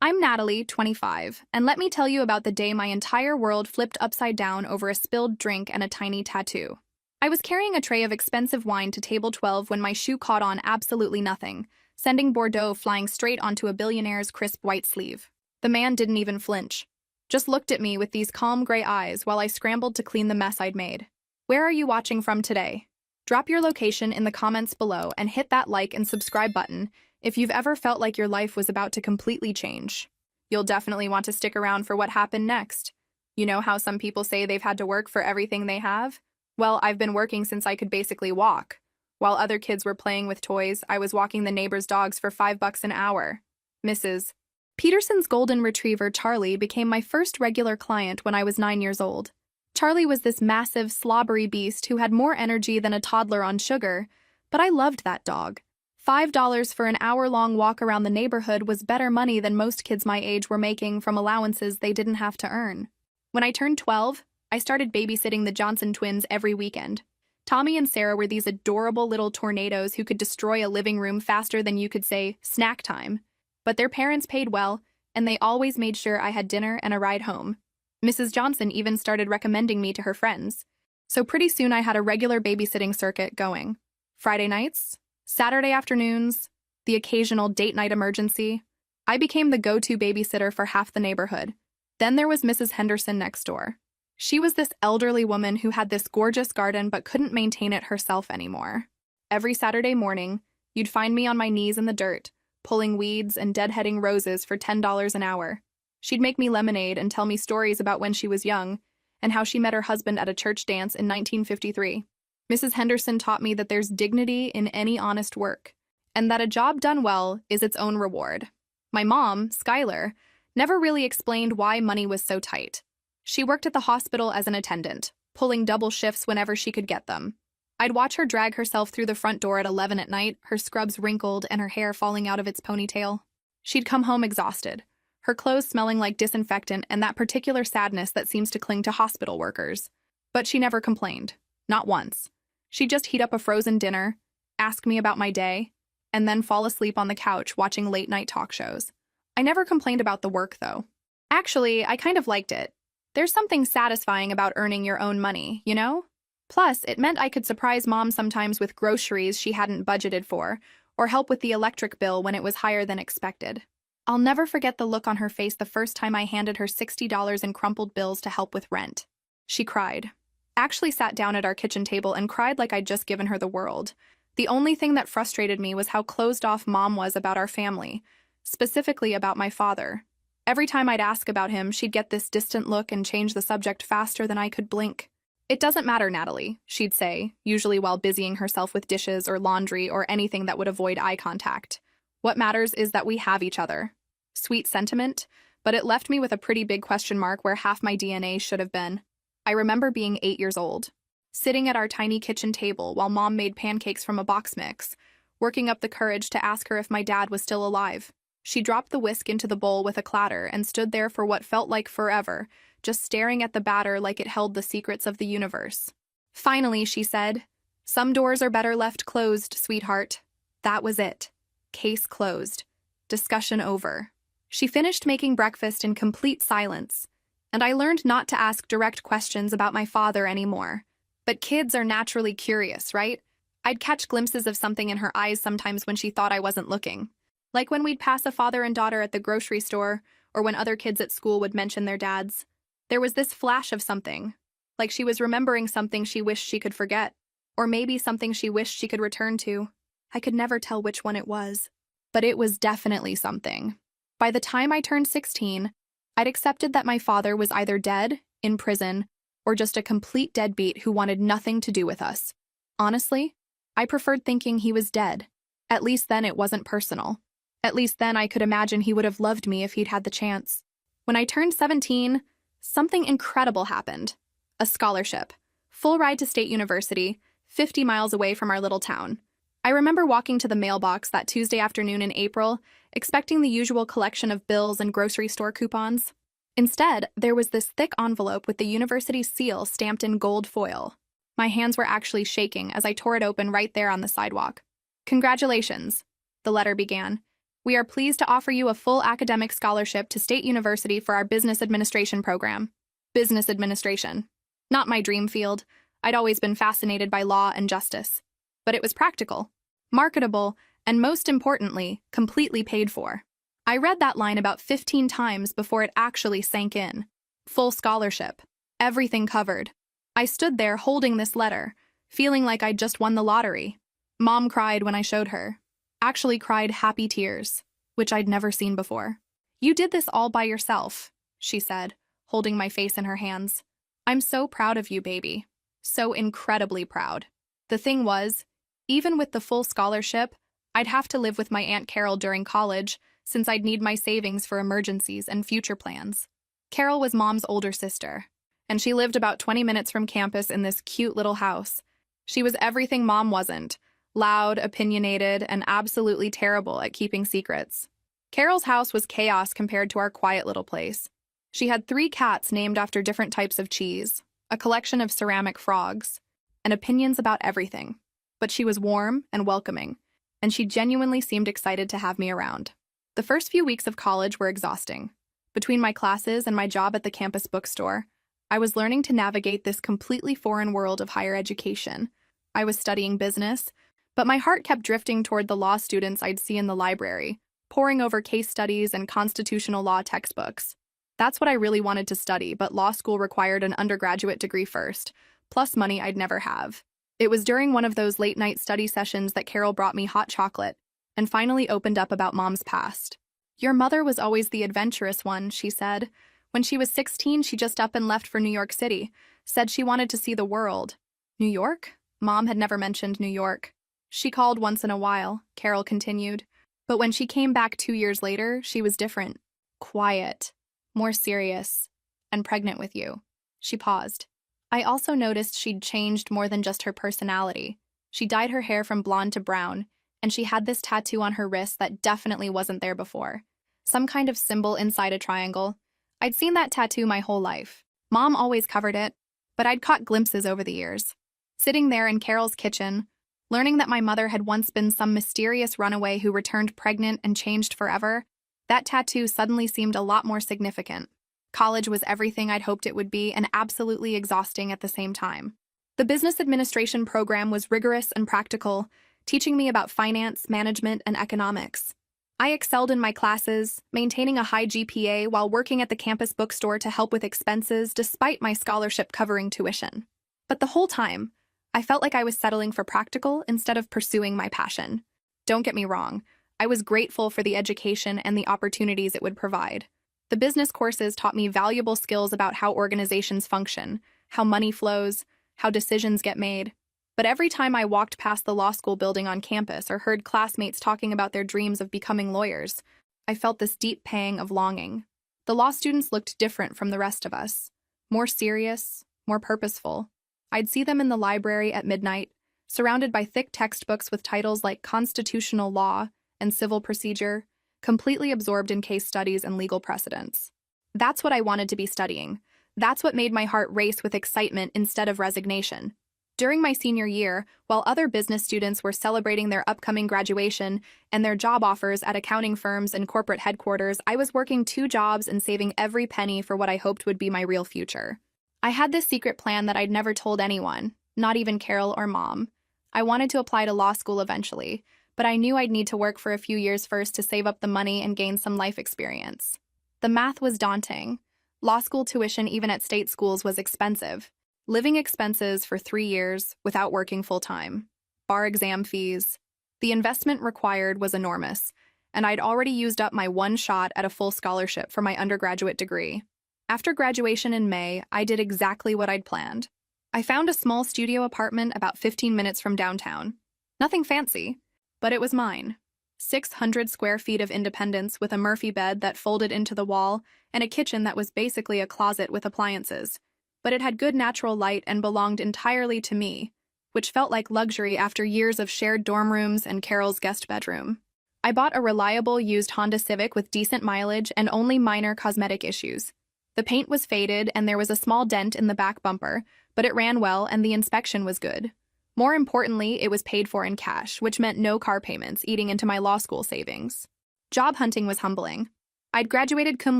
I'm Natalie, 25, and let me tell you about the day my entire world flipped upside down over a spilled drink and a tiny tattoo. I was carrying a tray of expensive wine to table 12 when my shoe caught on absolutely nothing, sending Bordeaux flying straight onto a billionaire's crisp white sleeve. The man didn't even flinch, just looked at me with these calm gray eyes while I scrambled to clean the mess I'd made. Where are you watching from today? Drop your location in the comments below and hit that like and subscribe button if you've ever felt like your life was about to completely change. You'll definitely want to stick around for what happened next. You know how some people say they've had to work for everything they have? Well, I've been working since I could basically walk. While other kids were playing with toys, I was walking the neighbor's dogs for $5 an hour. Mrs. Peterson's golden retriever, Charlie, became my first regular client when I was 9 years old. Charlie was this massive, slobbery beast who had more energy than a toddler on sugar, but I loved that dog. $5 for an hour-long walk around the neighborhood was better money than most kids my age were making from allowances they didn't have to earn. When I turned 12, I started babysitting the Johnson twins every weekend. Tommy and Sarah were these adorable little tornadoes who could destroy a living room faster than you could say, snack time. But their parents paid well, and they always made sure I had dinner and a ride home. Mrs. Johnson even started recommending me to her friends. So pretty soon I had a regular babysitting circuit going. Friday nights, Saturday afternoons, the occasional date night emergency. I became the go-to babysitter for half the neighborhood. Then there was Mrs. Henderson next door. She was this elderly woman who had this gorgeous garden but couldn't maintain it herself anymore. Every Saturday morning, you'd find me on my knees in the dirt, pulling weeds and deadheading roses for $10 an hour. She'd make me lemonade and tell me stories about when she was young and how she met her husband at a church dance in 1953. Mrs. Henderson taught me that there's dignity in any honest work, and that a job done well is its own reward. My mom, Skylar, never really explained why money was so tight. She worked at the hospital as an attendant, pulling double shifts whenever she could get them. I'd watch her drag herself through the front door at 11 at night, her scrubs wrinkled and her hair falling out of its ponytail. She'd come home exhausted, her clothes smelling like disinfectant and that particular sadness that seems to cling to hospital workers. But she never complained. Not once. She'd just heat up a frozen dinner, ask me about my day, and then fall asleep on the couch watching late-night talk shows. I never complained about the work, though. Actually, I kind of liked it. There's something satisfying about earning your own money, you know? Plus, it meant I could surprise Mom sometimes with groceries she hadn't budgeted for, or help with the electric bill when it was higher than expected. I'll never forget the look on her face the first time I handed her $60 in crumpled bills to help with rent. She cried. Actually sat down at our kitchen table and cried like I'd just given her the world. The only thing that frustrated me was how closed off Mom was about our family, specifically about my father. Every time I'd ask about him, she'd get this distant look and change the subject faster than I could blink. "It doesn't matter, Natalie," she'd say, usually while busying herself with dishes or laundry or anything that would avoid eye contact. "What matters is that we have each other." Sweet sentiment, but it left me with a pretty big question mark where half my DNA should have been. I remember being 8 years old, sitting at our tiny kitchen table while Mom made pancakes from a box mix, working up the courage to ask her if my dad was still alive. She dropped the whisk into the bowl with a clatter and stood there for what felt like forever, just staring at the batter like it held the secrets of the universe. Finally, she said, "Some doors are better left closed, sweetheart." That was it. Case closed. Discussion over. She finished making breakfast in complete silence, and I learned not to ask direct questions about my father anymore. But kids are naturally curious, right? I'd catch glimpses of something in her eyes sometimes when she thought I wasn't looking. Like when we'd pass a father and daughter at the grocery store, or when other kids at school would mention their dads. There was this flash of something, like she was remembering something she wished she could forget, or maybe something she wished she could return to. I could never tell which one it was, but it was definitely something. By the time I turned 16, I'd accepted that my father was either dead, in prison, or just a complete deadbeat who wanted nothing to do with us. Honestly, I preferred thinking he was dead. At least then it wasn't personal. At least then I could imagine he would have loved me if he'd had the chance. When I turned 17, something incredible happened. A scholarship. Full ride to State University, 50 miles away from our little town. I remember walking to the mailbox that Tuesday afternoon in April, expecting the usual collection of bills and grocery store coupons. Instead, there was this thick envelope with the university's seal stamped in gold foil. My hands were actually shaking as I tore it open right there on the sidewalk. "Congratulations," the letter began. We are pleased to offer you a full academic scholarship to State University for our business administration program. Business administration. Not my dream field. I'd always been fascinated by law and justice. But it was practical, marketable, and most importantly, completely paid for. I read that line about 15 times before it actually sank in. Full scholarship. Everything covered. I stood there holding this letter, feeling like I'd just won the lottery. Mom cried when I showed her. Actually cried happy tears, which I'd never seen before. "You did this all by yourself," she said, holding my face in her hands. "I'm so proud of you, baby. So incredibly proud." The thing was, even with the full scholarship, I'd have to live with my Aunt Carol during college, since I'd need my savings for emergencies and future plans. Carol was Mom's older sister, and she lived about 20 minutes from campus in this cute little house. She was everything Mom wasn't: loud, opinionated, and absolutely terrible at keeping secrets. Carol's house was chaos compared to our quiet little place. She had 3 cats named after different types of cheese, a collection of ceramic frogs, and opinions about everything. But she was warm and welcoming, and she genuinely seemed excited to have me around. The first few weeks of college were exhausting. Between my classes and my job at the campus bookstore, I was learning to navigate this completely foreign world of higher education. I was studying business, but my heart kept drifting toward the law students I'd see in the library, poring over case studies and constitutional law textbooks. That's what I really wanted to study, but law school required an undergraduate degree first, plus money I'd never have. It was during one of those late-night study sessions that Carol brought me hot chocolate and finally opened up about Mom's past. "Your mother was always the adventurous one," she said. "When she was 16, she just up and left for New York City, said she wanted to see the world." New York? Mom had never mentioned New York. "She called once in a while," Carol continued. "But when she came back 2 years later, she was different. Quiet, more serious, and pregnant with you." She paused. "I also noticed she'd changed more than just her personality. She dyed her hair from blonde to brown, and she had this tattoo on her wrist that definitely wasn't there before. Some kind of symbol inside a triangle. I'd seen that tattoo my whole life. Mom always covered it, but I'd caught glimpses over the years. Sitting there in Carol's kitchen, learning that my mother had once been some mysterious runaway who returned pregnant and changed forever, that tattoo suddenly seemed a lot more significant. College was everything I'd hoped it would be and absolutely exhausting at the same time. The business administration program was rigorous and practical, teaching me about finance, management, and economics. I excelled in my classes, maintaining a high GPA while working at the campus bookstore to help with expenses despite my scholarship covering tuition. But the whole time, I felt like I was settling for practical instead of pursuing my passion. Don't get me wrong, I was grateful for the education and the opportunities it would provide. The business courses taught me valuable skills about how organizations function, how money flows, how decisions get made. But every time I walked past the law school building on campus or heard classmates talking about their dreams of becoming lawyers, I felt this deep pang of longing. The law students looked different from the rest of us. More serious, more purposeful. I'd see them in the library at midnight, surrounded by thick textbooks with titles like Constitutional Law and Civil Procedure, completely absorbed in case studies and legal precedents. That's what I wanted to be studying. That's what made my heart race with excitement instead of resignation. During my senior year, while other business students were celebrating their upcoming graduation and their job offers at accounting firms and corporate headquarters, I was working 2 jobs and saving every penny for what I hoped would be my real future. I had this secret plan that I'd never told anyone, not even Carol or Mom. I wanted to apply to law school eventually, but I knew I'd need to work for a few years first to save up the money and gain some life experience. The math was daunting. Law school tuition, even at state schools, was expensive. Living expenses for 3 years without working full-time. Bar exam fees. The investment required was enormous, and I'd already used up my one shot at a full scholarship for my undergraduate degree. After graduation in May, I did exactly what I'd planned. I found a small studio apartment about 15 minutes from downtown. Nothing fancy, but it was mine. 600 square feet of independence with a Murphy bed that folded into the wall and a kitchen that was basically a closet with appliances. But it had good natural light and belonged entirely to me, which felt like luxury after years of shared dorm rooms and Carol's guest bedroom. I bought a reliable used Honda Civic with decent mileage and only minor cosmetic issues. The paint was faded and there was a small dent in the back bumper, but it ran well and the inspection was good. More importantly, it was paid for in cash, which meant no car payments eating into my law school savings. Job hunting was humbling. I'd graduated cum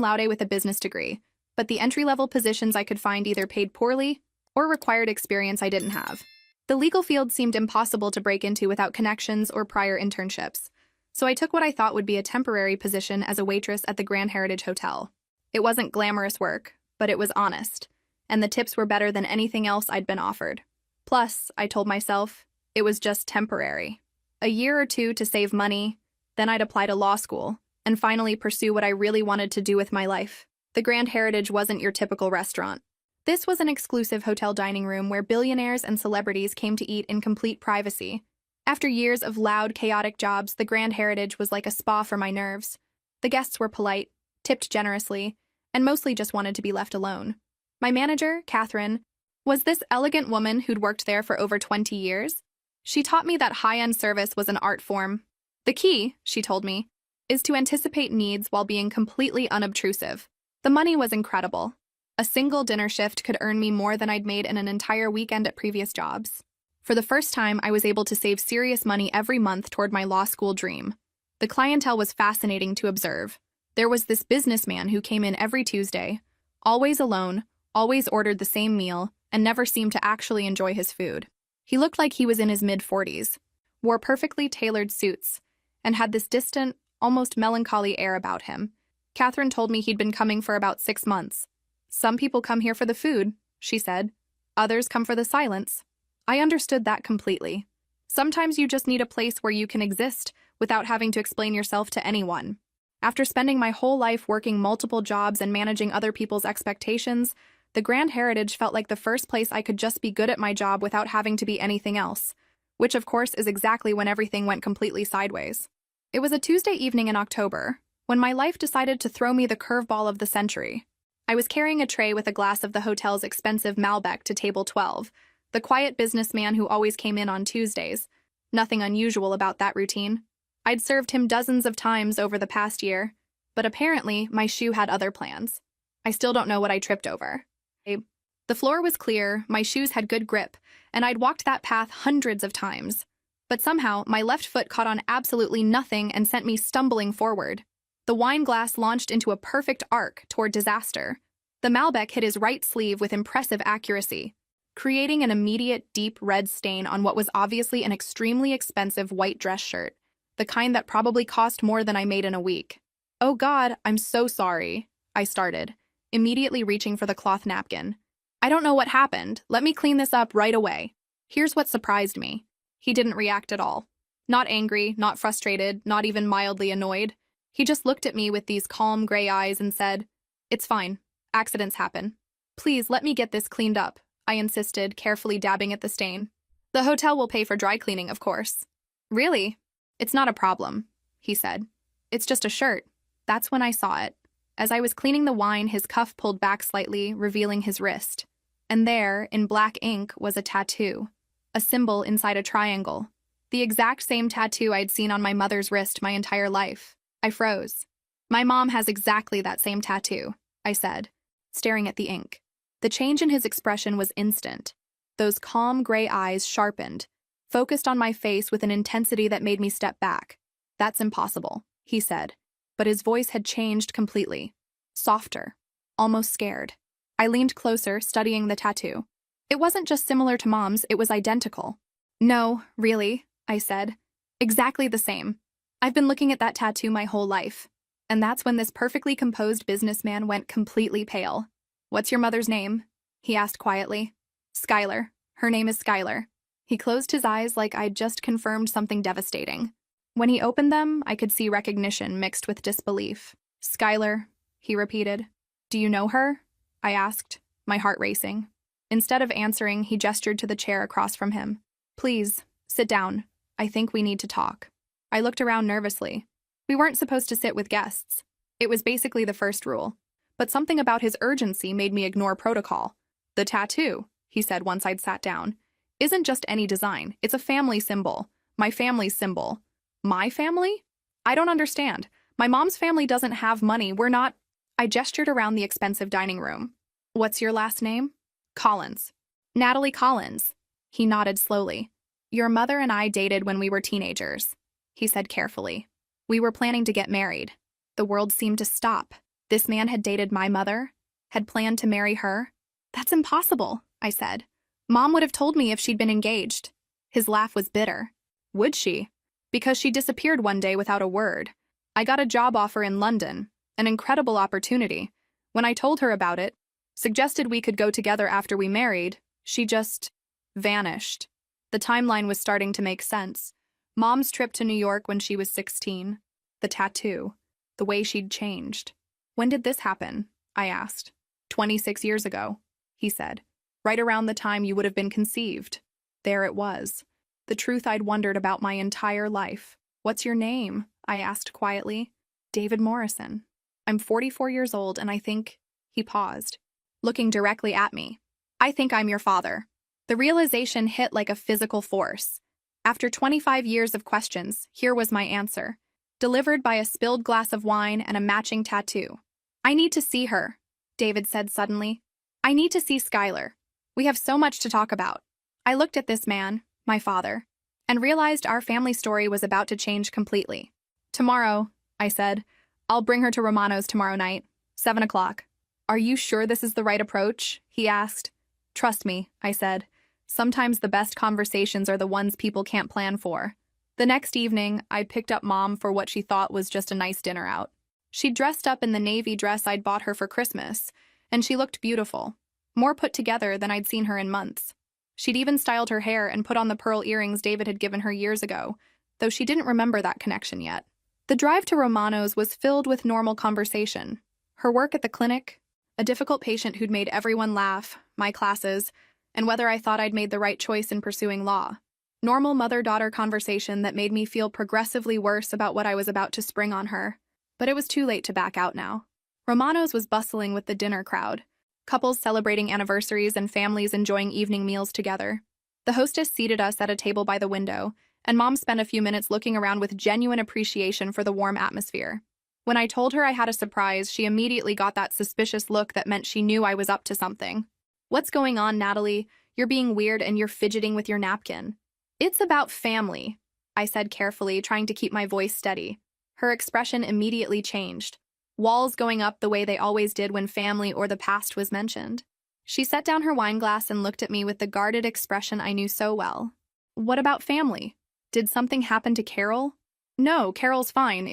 laude with a business degree, but the entry-level positions I could find either paid poorly or required experience I didn't have. The legal field seemed impossible to break into without connections or prior internships, so I took what I thought would be a temporary position as a waitress at the Grand Heritage Hotel. It wasn't glamorous work, but it was honest, and the tips were better than anything else I'd been offered. Plus, I told myself, it was just temporary. A year or two to save money, then I'd apply to law school, and finally pursue what I really wanted to do with my life. The Grand Heritage wasn't your typical restaurant. This was an exclusive hotel dining room where billionaires and celebrities came to eat in complete privacy. After years of loud, chaotic jobs, the Grand Heritage was like a spa for my nerves. The guests were polite, tipped generously, and mostly just wanted to be left alone. My manager, Catherine, was this elegant woman who'd worked there for over 20 years. She taught me that high-end service was an art form. The key, she told me, is to anticipate needs while being completely unobtrusive. The money was incredible. A single dinner shift could earn me more than I'd made in an entire weekend at previous jobs. For the first time, I was able to save serious money every month toward my law school dream. The clientele was fascinating to observe. There was this businessman who came in every Tuesday, always alone, always ordered the same meal, and never seemed to actually enjoy his food. He looked like he was in his mid-40s, wore perfectly tailored suits, and had this distant, almost melancholy air about him. Catherine told me he'd been coming for about 6 months. Some people come here for the food, she said. Others come for the silence. I understood that completely. Sometimes you just need a place where you can exist without having to explain yourself to anyone. After spending my whole life working multiple jobs and managing other people's expectations, the Grand Heritage felt like the first place I could just be good at my job without having to be anything else, which of course is exactly when everything went completely sideways. It was a Tuesday evening in October, when my life decided to throw me the curveball of the century. I was carrying a tray with a glass of the hotel's expensive Malbec to table 12, the quiet businessman who always came in on Tuesdays. Nothing unusual about that routine. I'd served him dozens of times over the past year, but apparently my shoe had other plans. I still don't know what I tripped over. The floor was clear, my shoes had good grip, and I'd walked that path hundreds of times. But somehow, my left foot caught on absolutely nothing and sent me stumbling forward. The wine glass launched into a perfect arc toward disaster. The Malbec hit his right sleeve with impressive accuracy, creating an immediate deep red stain on what was obviously an extremely expensive white dress shirt, the kind that probably cost more than I made in a week. "Oh God, I'm so sorry," I started, immediately reaching for the cloth napkin. "I don't know what happened. Let me clean this up right away." Here's what surprised me. He didn't react at all. Not angry, not frustrated, not even mildly annoyed. He just looked at me with these calm gray eyes and said, "It's fine. Accidents happen. Please let me get this cleaned up," I insisted, carefully dabbing at the stain. "The hotel will pay for dry cleaning, of course." "Really? It's not a problem," he said. "It's just a shirt." That's when I saw it. As I was cleaning the wine, his cuff pulled back slightly, revealing his wrist. And there, in black ink, was a tattoo. A symbol inside a triangle. The exact same tattoo I'd seen on my mother's wrist my entire life. I froze. "My mom has exactly that same tattoo," I said, staring at the ink. The change in his expression was instant. Those calm gray eyes sharpened, focused on my face with an intensity that made me step back. "That's impossible," he said, but his voice had changed completely. Softer, almost scared. I leaned closer, studying the tattoo. It wasn't just similar to Mom's, it was identical. "No, really," I said. "Exactly the same. I've been looking at that tattoo my whole life." And that's when this perfectly composed businessman went completely pale. "What's your mother's name?" he asked quietly. "Skylar. Her name is Skylar." He closed his eyes like I'd just confirmed something devastating. When he opened them, I could see recognition mixed with disbelief. "Skylar," he repeated. "Do you know her?" I asked, my heart racing. Instead of answering, he gestured to the chair across from him. "Please, sit down. I think we need to talk." I looked around nervously. We weren't supposed to sit with guests. It was basically the first rule. But something about his urgency made me ignore protocol. "The tattoo," he said once I'd sat down, "isn't just any design. It's a family symbol. My family's symbol." "My family? I don't understand. My mom's family doesn't have money. We're not—" I gestured around the expensive dining room. "What's your last name?" "Collins." "Natalie Collins." He nodded slowly. "Your mother and I dated when we were teenagers," he said carefully. We were planning to get married. The world seemed to stop. This man had dated my mother, had planned to marry her. That's impossible, I said. Mom would have told me if she'd been engaged. His laugh was bitter. Would she? Because she disappeared one day without a word. I got a job offer in London, an incredible opportunity. When I told her about it, suggested we could go together after we married, she just vanished. The timeline was starting to make sense. Mom's trip to New York when she was 16. The tattoo. The way she'd changed. When did this happen? I asked. 26 years ago, he said. Right around the time you would have been conceived. There it was. The truth I'd wondered about my entire life. What's your name? I asked quietly. David Morrison. I'm 44 years old and I think... He paused, looking directly at me. I think I'm your father. The realization hit like a physical force. After 25 years of questions, here was my answer, delivered by a spilled glass of wine and a matching tattoo. I need to see her, David said suddenly. I need to see Skylar. We have so much to talk about. I looked at this man, my father, and realized our family story was about to change completely. Tomorrow, I said, I'll bring her to Romano's tomorrow night, 7 o'clock. Are you sure this is the right approach? He asked. Trust me, I said. Sometimes the best conversations are the ones people can't plan for. The next evening, I picked up Mom for what she thought was just a nice dinner out. She'd dressed up in the navy dress I'd bought her for Christmas, and she looked beautiful, more put together than I'd seen her in months. She'd even styled her hair and put on the pearl earrings David had given her years ago, though she didn't remember that connection yet. The drive to Romano's was filled with normal conversation. Her work at the clinic, a difficult patient who'd made everyone laugh, my classes, and whether I thought I'd made the right choice in pursuing law. Normal mother-daughter conversation that made me feel progressively worse about what I was about to spring on her. But it was too late to back out now. Romano's was bustling with the dinner crowd, couples celebrating anniversaries and families enjoying evening meals together. The hostess seated us at a table by the window, and Mom spent a few minutes looking around with genuine appreciation for the warm atmosphere. When I told her I had a surprise, she immediately got that suspicious look that meant she knew I was up to something. What's going on, Natalie? You're being weird and you're fidgeting with your napkin. It's about family, I said carefully, trying to keep my voice steady. Her expression immediately changed, walls going up the way they always did when family or the past was mentioned. She set down her wine glass and looked at me with the guarded expression I knew so well. What about family? Did something happen to Carol? No, Carol's fine.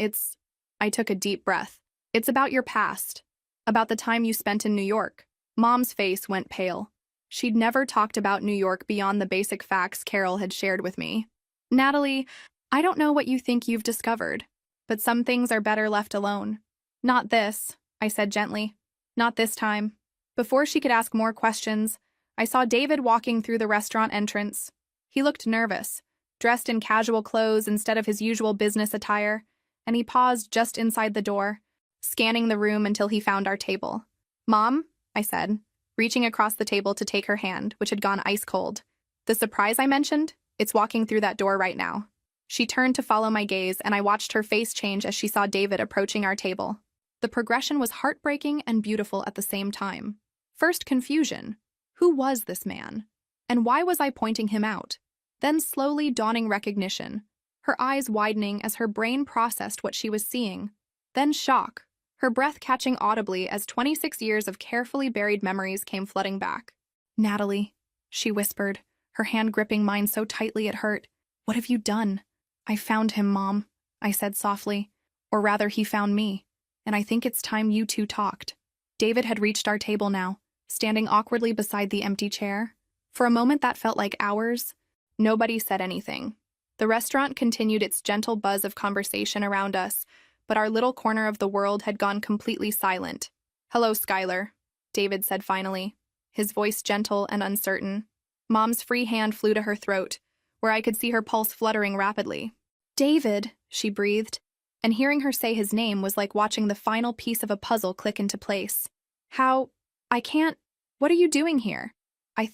I took a deep breath. It's about your past. About the time you spent in New York. Mom's face went pale. She'd never talked about New York beyond the basic facts Carol had shared with me. Natalie, I don't know what you think you've discovered, but some things are better left alone. Not this, I said gently. Not this time. Before she could ask more questions, I saw David walking through the restaurant entrance. He looked nervous, dressed in casual clothes instead of his usual business attire, and he paused just inside the door, scanning the room until he found our table. Mom, I said, reaching across the table to take her hand, which had gone ice cold. The surprise I mentioned? It's walking through that door right now. She turned to follow my gaze, and I watched her face change as she saw David approaching our table. The progression was heartbreaking and beautiful at the same time. First, confusion. Who was this man? And why was I pointing him out? Then slowly dawning recognition, her eyes widening as her brain processed what she was seeing. Then shock, her breath catching audibly as 26 years of carefully buried memories came flooding back. Natalie, she whispered, her hand gripping mine so tightly it hurt. What have you done? I found him, Mom, I said softly. Or rather, he found me. And I think it's time you two talked. David had reached our table now, standing awkwardly beside the empty chair. For a moment that felt like hours. Nobody said anything. The restaurant continued its gentle buzz of conversation around us, but our little corner of the world had gone completely silent. Hello, Skylar, David said finally, his voice gentle and uncertain. Mom's free hand flew to her throat, where I could see her pulse fluttering rapidly. David, she breathed, and hearing her say his name was like watching the final piece of a puzzle click into place. What are you doing here? I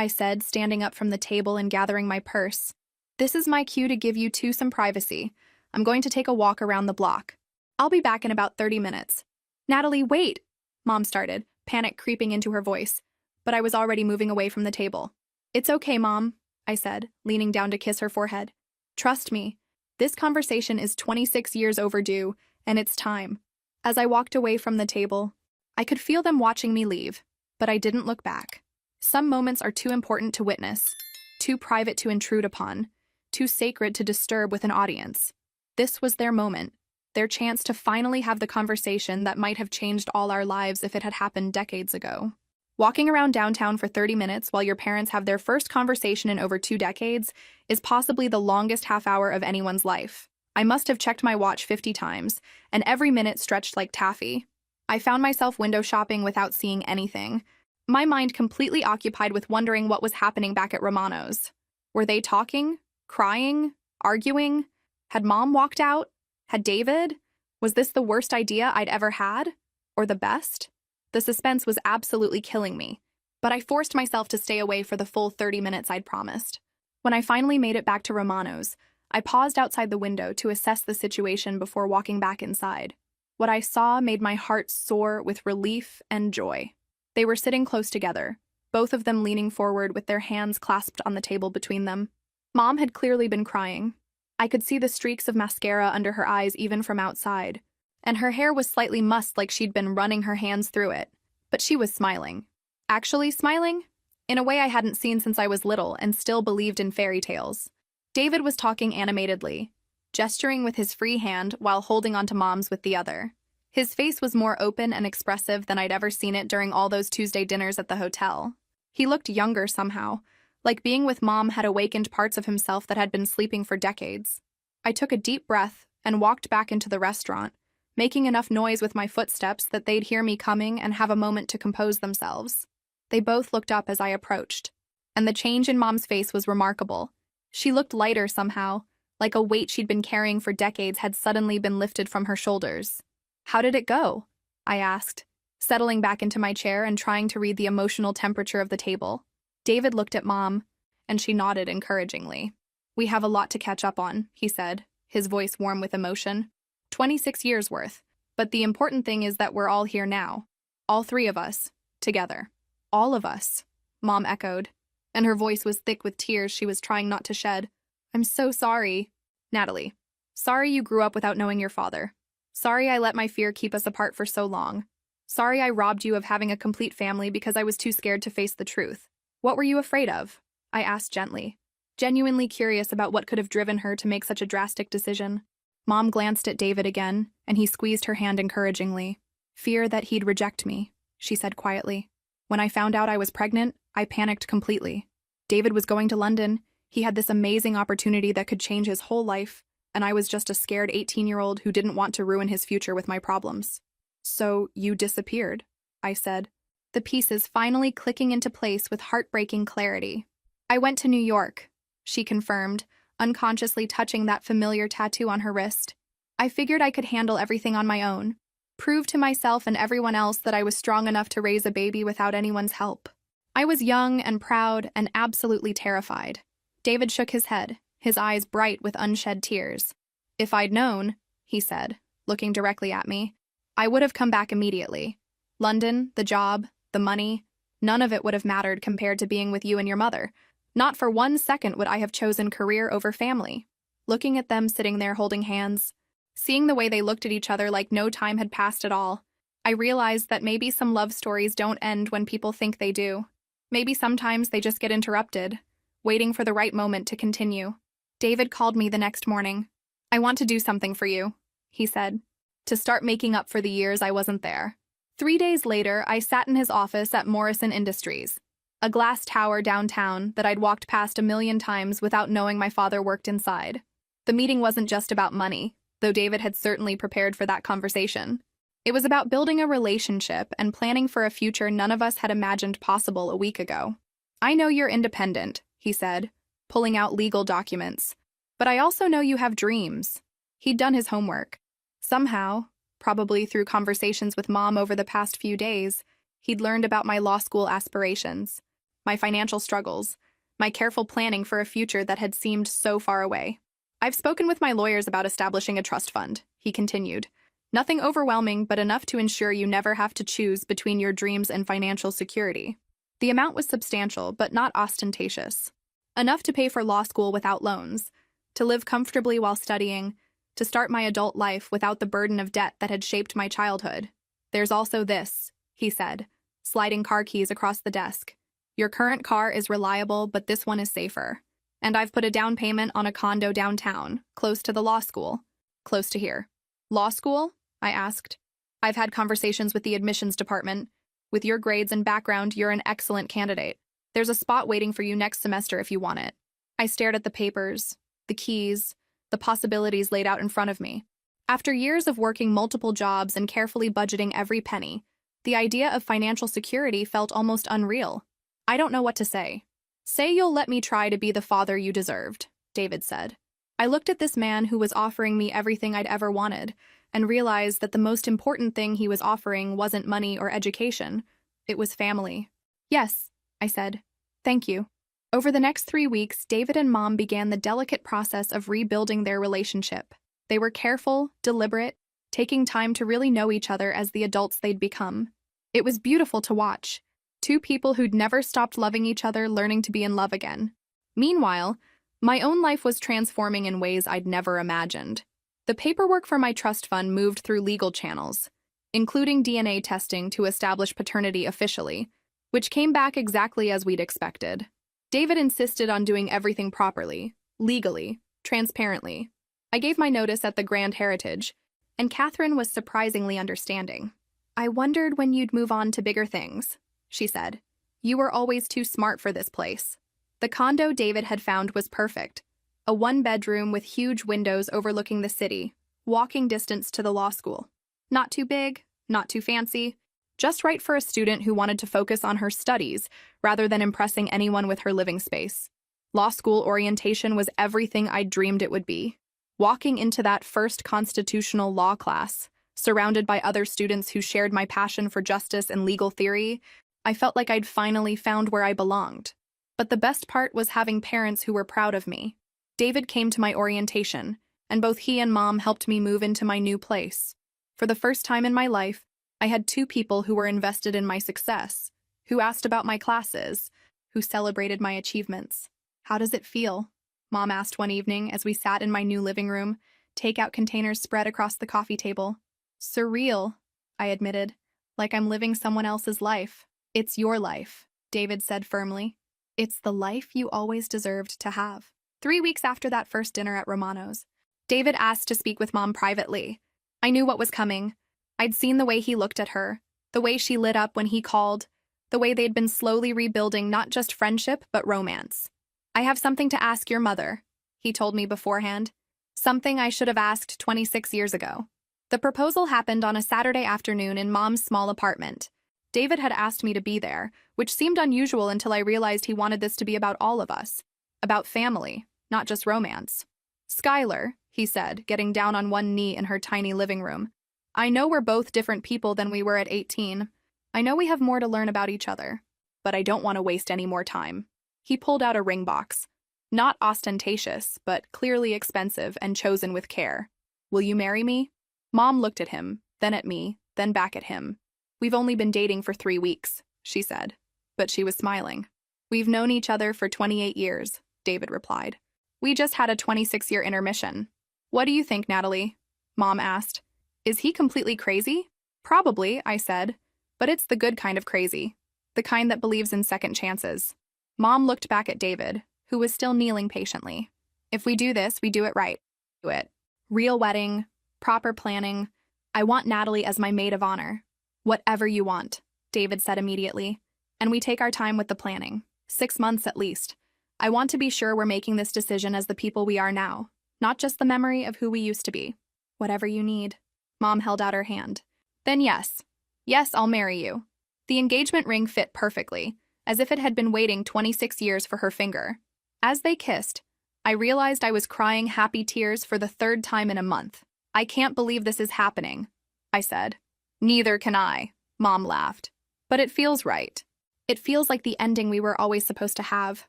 said, standing up from the table and gathering my purse. This is my cue to give you two some privacy. I'm going to take a walk around the block. I'll be back in about 30 minutes. Natalie, wait, Mom started, panic creeping into her voice, but I was already moving away from the table. It's okay, Mom, I said, leaning down to kiss her forehead. Trust me, This conversation is 26 years overdue, and it's time. As I walked away from the table, I could feel them watching me leave, but I didn't look back. Some moments are too important to witness, too private to intrude upon, too sacred to disturb with an audience. This was their moment, their chance to finally have the conversation that might have changed all our lives if it had happened decades ago. Walking around downtown for 30 minutes while your parents have their first conversation in over 2 decades is possibly the longest half hour of anyone's life. I must have checked my watch 50 times, and every minute stretched like taffy. I found myself window shopping without seeing anything, my mind completely occupied with wondering what was happening back at Romano's. Were they talking? Crying? Arguing? Had Mom walked out? Had David? Was this the worst idea I'd ever had? Or the best? The suspense was absolutely killing me, but I forced myself to stay away for the full 30 minutes I'd promised. When I finally made it back to Romano's, I paused outside the window to assess the situation before walking back inside. What I saw made my heart soar with relief and joy. They were sitting close together, both of them leaning forward with their hands clasped on the table between them. Mom had clearly been crying. I could see the streaks of mascara under her eyes even from outside, and her hair was slightly mussed like she'd been running her hands through it. But she was smiling. Actually smiling? In a way I hadn't seen since I was little and still believed in fairy tales. David was talking animatedly, gesturing with his free hand while holding onto Mom's with the other. His face was more open and expressive than I'd ever seen it during all those Tuesday dinners at the hotel. He looked younger somehow, like being with Mom had awakened parts of himself that had been sleeping for decades. I took a deep breath and walked back into the restaurant, making enough noise with my footsteps that they'd hear me coming and have a moment to compose themselves. They both looked up as I approached, and the change in Mom's face was remarkable. She looked lighter somehow, like a weight she'd been carrying for decades had suddenly been lifted from her shoulders. "How did it go?" I asked, settling back into my chair and trying to read the emotional temperature of the table. David looked at Mom, and she nodded encouragingly. "We have a lot to catch up on," he said, his voice warm with emotion. 26 years worth. But the important thing is that we're all here now. All 3 of us. Together. All of us. Mom echoed, and her voice was thick with tears she was trying not to shed. "I'm so sorry." "Natalie. Sorry you grew up without knowing your father. Sorry I let my fear keep us apart for so long. Sorry I robbed you of having a complete family because I was too scared to face the truth. What were you afraid of?" I asked gently, genuinely curious about what could have driven her to make such a drastic decision. Mom glanced at David again, and he squeezed her hand encouragingly. "Fear that he'd reject me," she said quietly. "When I found out I was pregnant, I panicked completely. David was going to London. He had this amazing opportunity that could change his whole life, and I was just a scared 18-year-old who didn't want to ruin his future with my problems." "So you disappeared," I said, the pieces finally clicking into place with heartbreaking clarity. "I went to New York," she confirmed, unconsciously touching that familiar tattoo on her wrist. "I figured I could handle everything on my own, prove to myself and everyone else that I was strong enough to raise a baby without anyone's help. I was young and proud and absolutely terrified." David shook his head, his eyes bright with unshed tears. "If I'd known," he said, looking directly at me, "I would have come back immediately. London, the job, the money, none of it would have mattered compared to being with you and your mother. Not for 1 second would I have chosen career over family." Looking at them sitting there holding hands, seeing the way they looked at each other like no time had passed at all, I realized that maybe some love stories don't end when people think they do. Maybe sometimes they just get interrupted, waiting for the right moment to continue. David called me the next morning. "I want to do something for you," he said, "to start making up for the years I wasn't there." 3 days later, I sat in his office at Morrison Industries, a glass tower downtown that I'd walked past a million times without knowing my father worked inside. The meeting wasn't just about money, though David had certainly prepared for that conversation. It was about building a relationship and planning for a future none of us had imagined possible a week ago. "I know you're independent," he said, pulling out legal documents, "but I also know you have dreams." He'd done his homework. Somehow, probably through conversations with Mom over the past few days, he'd learned about my law school aspirations, my financial struggles, my careful planning for a future that had seemed so far away. "I've spoken with my lawyers about establishing a trust fund," he continued. "Nothing overwhelming, but enough to ensure you never have to choose between your dreams and financial security." The amount was substantial, but not ostentatious. Enough to pay for law school without loans, to live comfortably while studying, to start my adult life without the burden of debt that had shaped my childhood. There's also this, he said, sliding car keys across the desk. Your current car is reliable, but this one is safer. And I've put a down payment on a condo downtown, close to the law school. Close to here. Law school? I asked. I've had conversations with the admissions department. With your grades and background, you're an excellent candidate. There's a spot waiting for you next semester if you want it. I stared at the papers, the keys, the possibilities laid out in front of me. After years of working multiple jobs and carefully budgeting every penny, the idea of financial security felt almost unreal. I don't know what to say. Say you'll let me try to be the father you deserved, David said. I looked at this man who was offering me everything I'd ever wanted and realized that the most important thing he was offering wasn't money or education. It was family. Yes, I said. Thank you. Over the next 3 weeks, David and Mom began the delicate process of rebuilding their relationship. They were careful, deliberate, taking time to really know each other as the adults they'd become. It was beautiful to watch. Two people who'd never stopped loving each other learning to be in love again. Meanwhile, my own life was transforming in ways I'd never imagined. The paperwork for my trust fund moved through legal channels, including DNA testing to establish paternity officially, which came back exactly as we'd expected. David insisted on doing everything properly, legally, transparently. I gave my notice at the Grand Heritage, and Catherine was surprisingly understanding. I wondered when you'd move on to bigger things, she said. You were always too smart for this place. The condo David had found was perfect. A one-bedroom with huge windows overlooking the city, walking distance to the law school. Not too big, not too fancy, just right for a student who wanted to focus on her studies rather than impressing anyone with her living space. Law school orientation was everything I'd dreamed it would be. Walking into that first constitutional law class, surrounded by other students who shared my passion for justice and legal theory, I felt like I'd finally found where I belonged. But the best part was having parents who were proud of me. David came to my orientation, and both he and Mom helped me move into my new place. For the first time in my life, I had two people who were invested in my success, who asked about my classes, who celebrated my achievements. How does it feel? Mom asked one evening as we sat in my new living room, takeout containers spread across the coffee table. Surreal, I admitted, like I'm living someone else's life. It's your life, David said firmly. It's the life you always deserved to have. 3 weeks after that first dinner at Romano's, David asked to speak with Mom privately. I knew what was coming. I'd seen the way he looked at her, the way she lit up when he called, the way they'd been slowly rebuilding not just friendship, but romance. I have something to ask your mother, he told me beforehand. Something I should have asked 26 years ago. The proposal happened on a Saturday afternoon in Mom's small apartment. David had asked me to be there, which seemed unusual until I realized he wanted this to be about all of us. About family, not just romance. Skylar, he said, getting down on one knee in her tiny living room. I know we're both different people than we were at 18. I know we have more to learn about each other. But I don't want to waste any more time. He pulled out a ring box. Not ostentatious, but clearly expensive and chosen with care. Will you marry me? Mom looked at him, then at me, then back at him. We've only been dating for 3 weeks, she said. But she was smiling. We've known each other for 28 years, David replied. We just had a 26-year intermission. What do you think, Natalie? Mom asked. Is he completely crazy? Probably, I said. But it's the good kind of crazy. The kind that believes in second chances. Mom looked back at David, who was still kneeling patiently. If we do this, we do it right. Do it. Real wedding, proper planning. I want Natalie as my maid of honor. Whatever you want, David said immediately. And we take our time with the planning. 6 months at least. I want to be sure we're making this decision as the people we are now, not just the memory of who we used to be. Whatever you need. Mom held out her hand. Then yes. Yes, I'll marry you. The engagement ring fit perfectly, as if it had been waiting 26 years for her finger. As they kissed, I realized I was crying happy tears for the 3rd time in a month. I can't believe this is happening, I said. Neither can I, Mom laughed. But it feels right. It feels like the ending we were always supposed to have.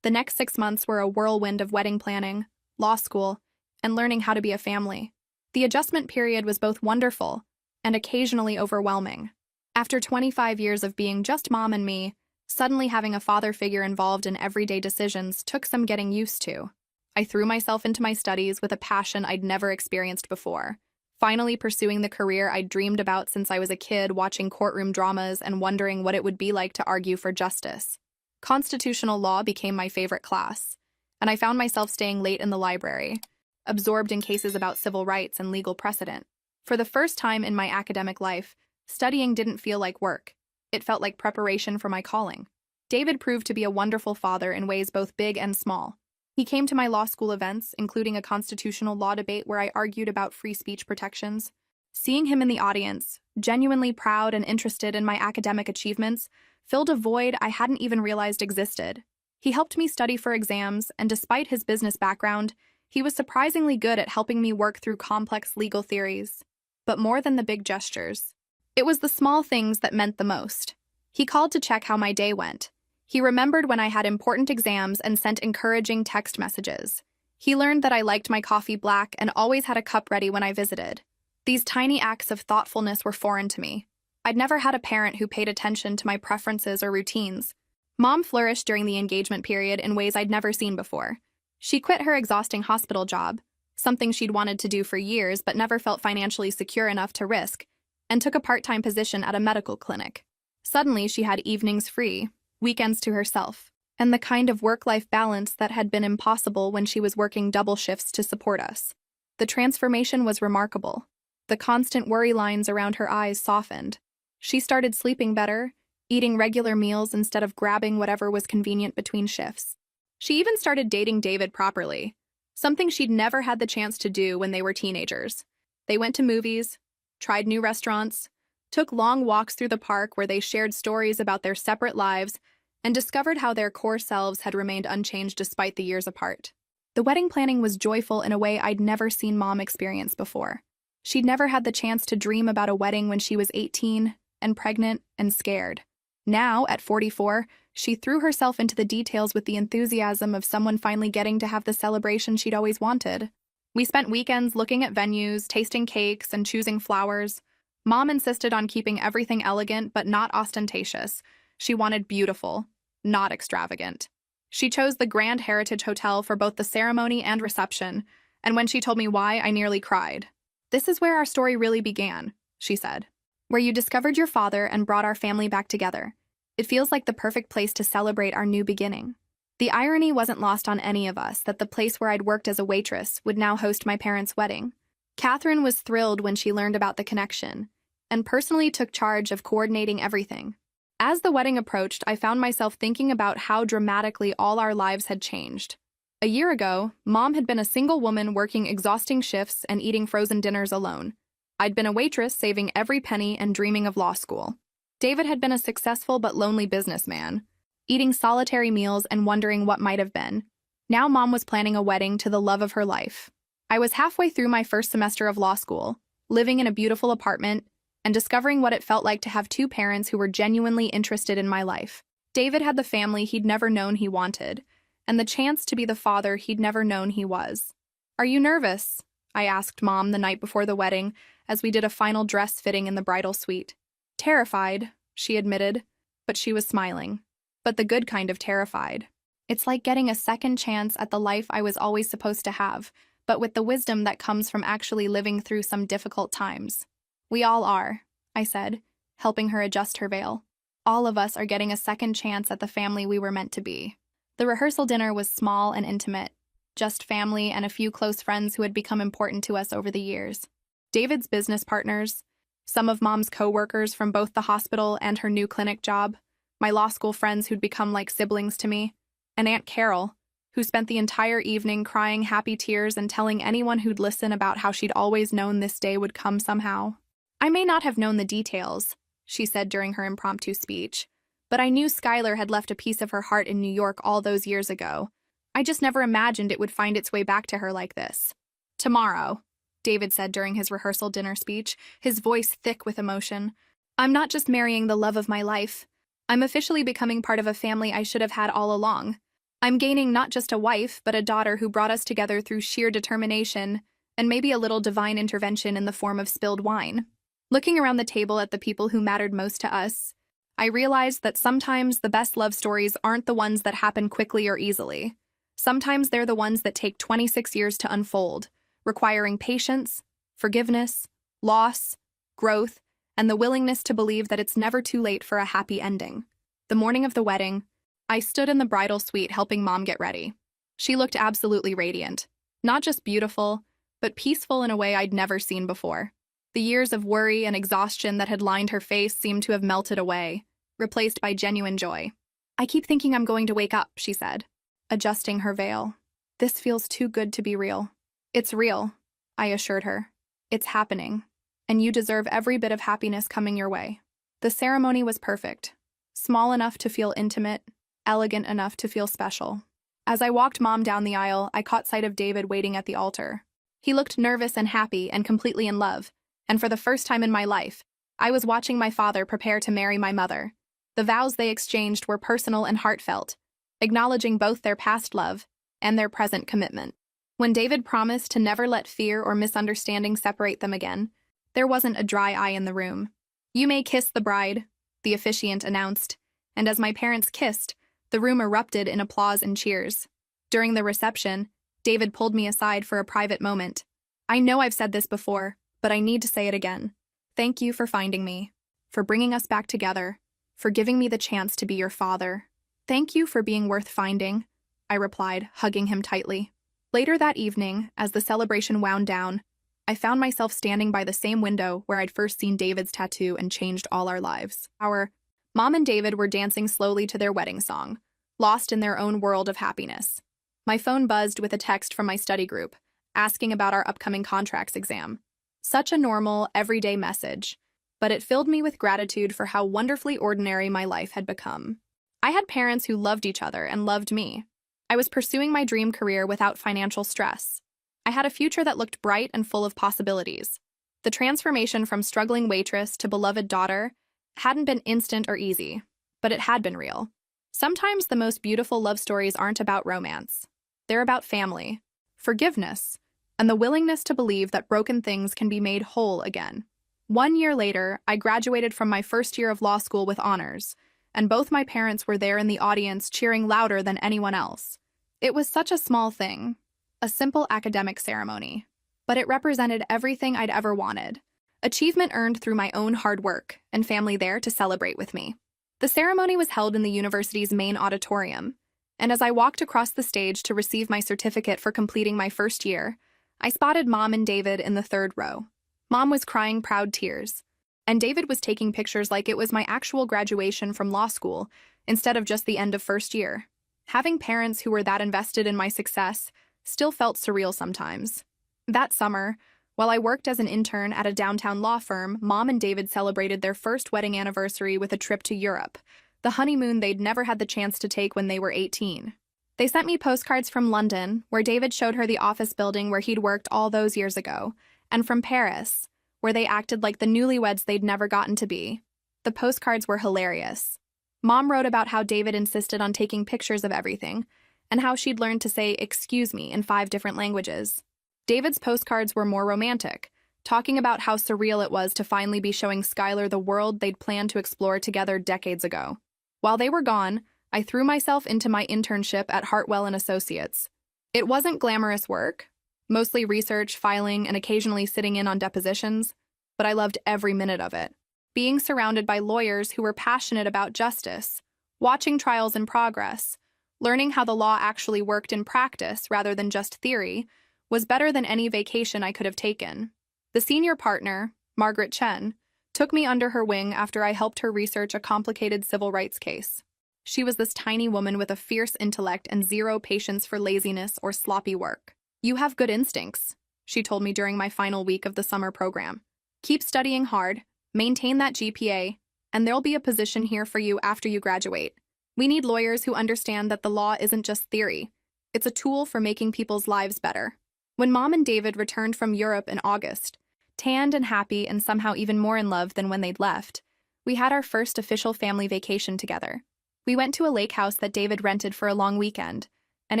The next 6 months were a whirlwind of wedding planning, law school, and learning how to be a family. The adjustment period was both wonderful and occasionally overwhelming. After 25 years of being just Mom and me, suddenly having a father figure involved in everyday decisions took some getting used to. I threw myself into my studies with a passion I'd never experienced before, finally pursuing the career I'd dreamed about since I was a kid, watching courtroom dramas and wondering what it would be like to argue for justice. Constitutional law became my favorite class, and I found myself staying late in the library, absorbed in cases about civil rights and legal precedent. For the first time in my academic life, studying didn't feel like work. It felt like preparation for my calling. David proved to be a wonderful father in ways both big and small. He came to my law school events, including a constitutional law debate where I argued about free speech protections. Seeing him in the audience, genuinely proud and interested in my academic achievements, filled a void I hadn't even realized existed. He helped me study for exams, and despite his business background, he was surprisingly good at helping me work through complex legal theories. But more than the big gestures, it was the small things that meant the most. He called to check how my day went. He remembered when I had important exams and sent encouraging text messages. He learned that I liked my coffee black and always had a cup ready when I visited. These tiny acts of thoughtfulness were foreign to me. I'd never had a parent who paid attention to my preferences or routines. Mom flourished during the engagement period in ways I'd never seen before. She quit her exhausting hospital job, something she'd wanted to do for years but never felt financially secure enough to risk, and took a part-time position at a medical clinic. Suddenly, she had evenings free, weekends to herself, and the kind of work-life balance that had been impossible when she was working double shifts to support us. The transformation was remarkable. The constant worry lines around her eyes softened. She started sleeping better, eating regular meals instead of grabbing whatever was convenient between shifts. She even started dating David properly, something she'd never had the chance to do when they were teenagers. They went to movies, tried new restaurants, took long walks through the park where they shared stories about their separate lives, and discovered how their core selves had remained unchanged despite the years apart. The wedding planning was joyful in a way I'd never seen Mom experience before. She'd never had the chance to dream about a wedding when she was 18 and pregnant and scared. Now, at 44, she threw herself into the details with the enthusiasm of someone finally getting to have the celebration she'd always wanted. We spent weekends looking at venues, tasting cakes, and choosing flowers. Mom insisted on keeping everything elegant but not ostentatious. She wanted beautiful, not extravagant. She chose the Grand Heritage Hotel for both the ceremony and reception, and when she told me why, I nearly cried. "This is where our story really began," she said. "Where you discovered your father and brought our family back together. It feels like the perfect place to celebrate our new beginning." The irony wasn't lost on any of us that the place where I'd worked as a waitress would now host my parents' wedding. Catherine was thrilled when she learned about the connection, and personally took charge of coordinating everything. As the wedding approached, I found myself thinking about how dramatically all our lives had changed. A year ago, Mom had been a single woman working exhausting shifts and eating frozen dinners alone. I'd been a waitress saving every penny and dreaming of law school. David had been a successful but lonely businessman, eating solitary meals and wondering what might have been. Now Mom was planning a wedding to the love of her life. I was halfway through my first semester of law school, living in a beautiful apartment, and discovering what it felt like to have two parents who were genuinely interested in my life. David had the family he'd never known he wanted, and the chance to be the father he'd never known he was. "Are you nervous?" I asked Mom the night before the wedding, as we did a final dress fitting in the bridal suite. "Terrified," she admitted, but she was smiling. But the good kind of terrified. It's like getting a second chance at the life I was always supposed to have, but with the wisdom that comes from actually living through some difficult times. "We all are," I said, helping her adjust her veil. "All of us are getting a second chance at the family we were meant to be." The rehearsal dinner was small and intimate, just family and a few close friends who had become important to us over the years. David's business partners, some of Mom's co-workers from both the hospital and her new clinic job, my law school friends who'd become like siblings to me, and Aunt Carol, who spent the entire evening crying happy tears and telling anyone who'd listen about how she'd always known this day would come somehow. "I may not have known the details," she said during her impromptu speech, "but I knew Skylar had left a piece of her heart in New York all those years ago. I just never imagined it would find its way back to her like this." "Tomorrow," David said during his rehearsal dinner speech, his voice thick with emotion, "I'm not just marrying the love of my life. I'm officially becoming part of a family I should have had all along. I'm gaining not just a wife, but a daughter who brought us together through sheer determination and maybe a little divine intervention in the form of spilled wine." Looking around the table at the people who mattered most to us, I realized that sometimes the best love stories aren't the ones that happen quickly or easily. Sometimes they're the ones that take 26 years to unfold, requiring patience, forgiveness, loss, growth, and the willingness to believe that it's never too late for a happy ending. The morning of the wedding, I stood in the bridal suite helping Mom get ready. She looked absolutely radiant. Not just beautiful, but peaceful in a way I'd never seen before. The years of worry and exhaustion that had lined her face seemed to have melted away, replaced by genuine joy. "I keep thinking I'm going to wake up," she said, adjusting her veil. "This feels too good to be real." "It's real," I assured her. "It's happening, and you deserve every bit of happiness coming your way." The ceremony was perfect, small enough to feel intimate, elegant enough to feel special. As I walked Mom down the aisle, I caught sight of David waiting at the altar. He looked nervous and happy and completely in love, and for the first time in my life, I was watching my father prepare to marry my mother. The vows they exchanged were personal and heartfelt, acknowledging both their past love and their present commitment. When David promised to never let fear or misunderstanding separate them again, there wasn't a dry eye in the room. "You may kiss the bride," the officiant announced, and as my parents kissed, the room erupted in applause and cheers. During the reception, David pulled me aside for a private moment. "I know I've said this before, but I need to say it again. Thank you for finding me, for bringing us back together, for giving me the chance to be your father." "Thank you for being worth finding," I replied, hugging him tightly. Later that evening, as the celebration wound down, I found myself standing by the same window where I'd first seen David's tattoo and changed all our lives. Our Mom and David were dancing slowly to their wedding song, lost in their own world of happiness. My phone buzzed with a text from my study group, asking about our upcoming contracts exam. Such a normal, everyday message, but it filled me with gratitude for how wonderfully ordinary my life had become. I had parents who loved each other and loved me. I was pursuing my dream career without financial stress. I had a future that looked bright and full of possibilities. The transformation from struggling waitress to beloved daughter hadn't been instant or easy, but it had been real. Sometimes the most beautiful love stories aren't about romance. They're about family, forgiveness, and the willingness to believe that broken things can be made whole again. 1 year later, I graduated from my first year of law school with honors, and both my parents were there in the audience cheering louder than anyone else. It was such a small thing, a simple academic ceremony, but it represented everything I'd ever wanted. Achievement earned through my own hard work, and family there to celebrate with me. The ceremony was held in the university's main auditorium, and as I walked across the stage to receive my certificate for completing my first year, I spotted Mom and David in the third row. Mom was crying proud tears, and David was taking pictures like it was my actual graduation from law school instead of just the end of first year. Having parents who were that invested in my success still felt surreal sometimes. That summer, while I worked as an intern at a downtown law firm, Mom and David celebrated their first wedding anniversary with a trip to Europe, the honeymoon they'd never had the chance to take when they were 18. They sent me postcards from London, where David showed her the office building where he'd worked all those years ago, and from Paris, where they acted like the newlyweds they'd never gotten to be. The postcards were hilarious. Mom wrote about how David insisted on taking pictures of everything, and how she'd learned to say "excuse me" in 5 different languages. David's postcards were more romantic, talking about how surreal it was to finally be showing Skylar the world they'd planned to explore together decades ago. While they were gone, I threw myself into my internship at Hartwell and Associates. It wasn't glamorous work, mostly research, filing, and occasionally sitting in on depositions, but I loved every minute of it. Being surrounded by lawyers who were passionate about justice, watching trials in progress, learning how the law actually worked in practice rather than just theory, was better than any vacation I could have taken. The senior partner, Margaret Chen, took me under her wing after I helped her research a complicated civil rights case. She was this tiny woman with a fierce intellect and zero patience for laziness or sloppy work. "You have good instincts," she told me during my final week of the summer program. "Keep studying hard, maintain that GPA, and there'll be a position here for you after you graduate. We need lawyers who understand that the law isn't just theory. It's a tool for making people's lives better." When Mom and David returned from Europe in August, tanned and happy and somehow even more in love than when they'd left, we had our first official family vacation together. We went to a lake house that David rented for a long weekend, and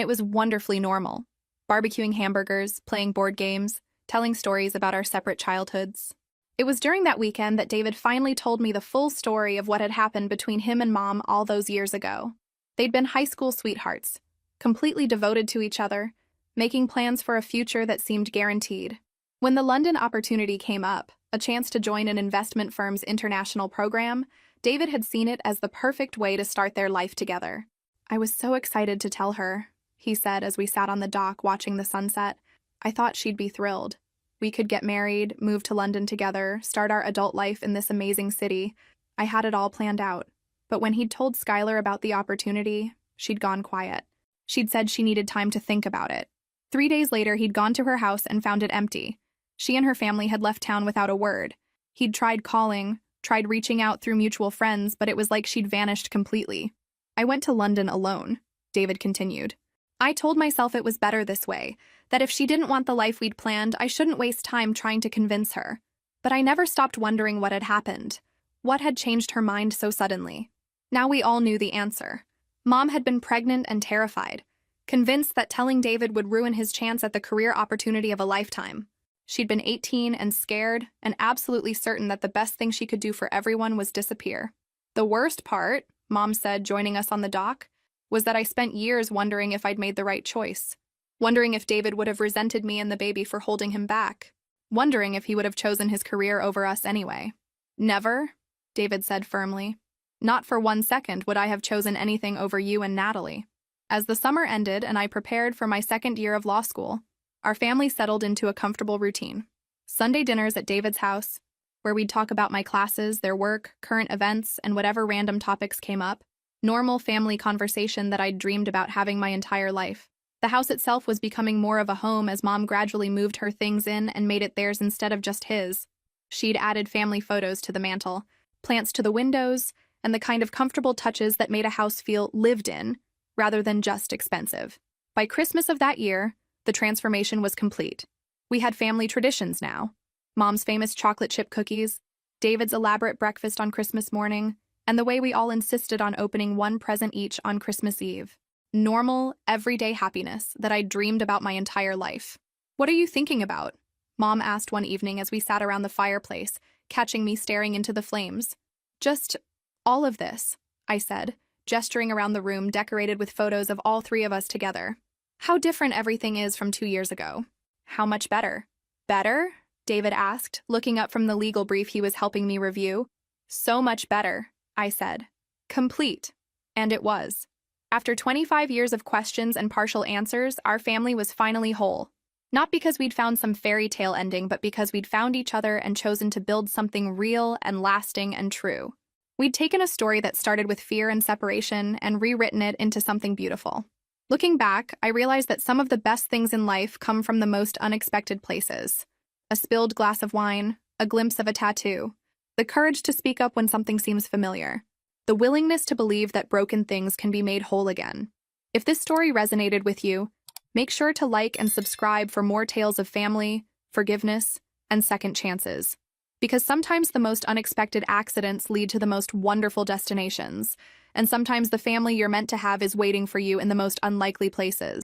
it was wonderfully normal. Barbecuing hamburgers, playing board games, telling stories about our separate childhoods. It was during that weekend that David finally told me the full story of what had happened between him and Mom all those years ago. They'd been high school sweethearts, completely devoted to each other, making plans for a future that seemed guaranteed. When the London opportunity came up, a chance to join an investment firm's international program, David had seen it as the perfect way to start their life together. "I was so excited to tell her," he said as we sat on the dock watching the sunset. "I thought she'd be thrilled. We could get married, move to London together, start our adult life in this amazing city. I had it all planned out." But when he'd told Skylar about the opportunity, she'd gone quiet. She'd said she needed time to think about it. 3 days later, he'd gone to her house and found it empty. She and her family had left town without a word. He'd tried calling, tried reaching out through mutual friends, but it was like she'd vanished completely. "I went to London alone," David continued. "I told myself it was better this way, that if she didn't want the life we'd planned, I shouldn't waste time trying to convince her. But I never stopped wondering what had happened. What had changed her mind so suddenly? Now we all knew the answer. Mom had been pregnant and terrified, convinced that telling David would ruin his chance at the career opportunity of a lifetime. She'd been 18 and scared, and absolutely certain that the best thing she could do for everyone was disappear. The worst part," Mom said, joining us on the dock, "was that I spent years wondering if I'd made the right choice. Wondering if David would have resented me and the baby for holding him back. Wondering if he would have chosen his career over us anyway." "Never," David said firmly. "Not for 1 second would I have chosen anything over you and Natalie." As the summer ended and I prepared for my second year of law school, our family settled into a comfortable routine. Sunday dinners at David's house, where we'd talk about my classes, their work, current events, and whatever random topics came up. Normal family conversation that I'd dreamed about having my entire life. The house itself was becoming more of a home as Mom gradually moved her things in and made it theirs instead of just his. She'd added family photos to the mantel, plants to the windows, and the kind of comfortable touches that made a house feel lived in, rather than just expensive. By Christmas of that year, the transformation was complete. We had family traditions now. Mom's famous chocolate chip cookies, David's elaborate breakfast on Christmas morning, and the way we all insisted on opening one present each on Christmas Eve. Normal, everyday happiness that I'd dreamed about my entire life. "What are you thinking about?" Mom asked one evening as we sat around the fireplace, catching me staring into the flames. "Just all of this," I said, gesturing around the room decorated with photos of all three of us together. "How different everything is from 2 years ago." "How much better?" "Better?" David asked, looking up from the legal brief he was helping me review. "So much better," I said. "Complete." And it was. After 25 years of questions and partial answers, our family was finally whole. Not because we'd found some fairy tale ending, but because we'd found each other and chosen to build something real and lasting and true. We'd taken a story that started with fear and separation and rewritten it into something beautiful. Looking back, I realized that some of the best things in life come from the most unexpected places. A spilled glass of wine, a glimpse of a tattoo, the courage to speak up when something seems familiar, the willingness to believe that broken things can be made whole again. If this story resonated with you, make sure to like and subscribe for more tales of family, forgiveness, and second chances. Because sometimes the most unexpected accidents lead to the most wonderful destinations, and sometimes the family you're meant to have is waiting for you in the most unlikely places.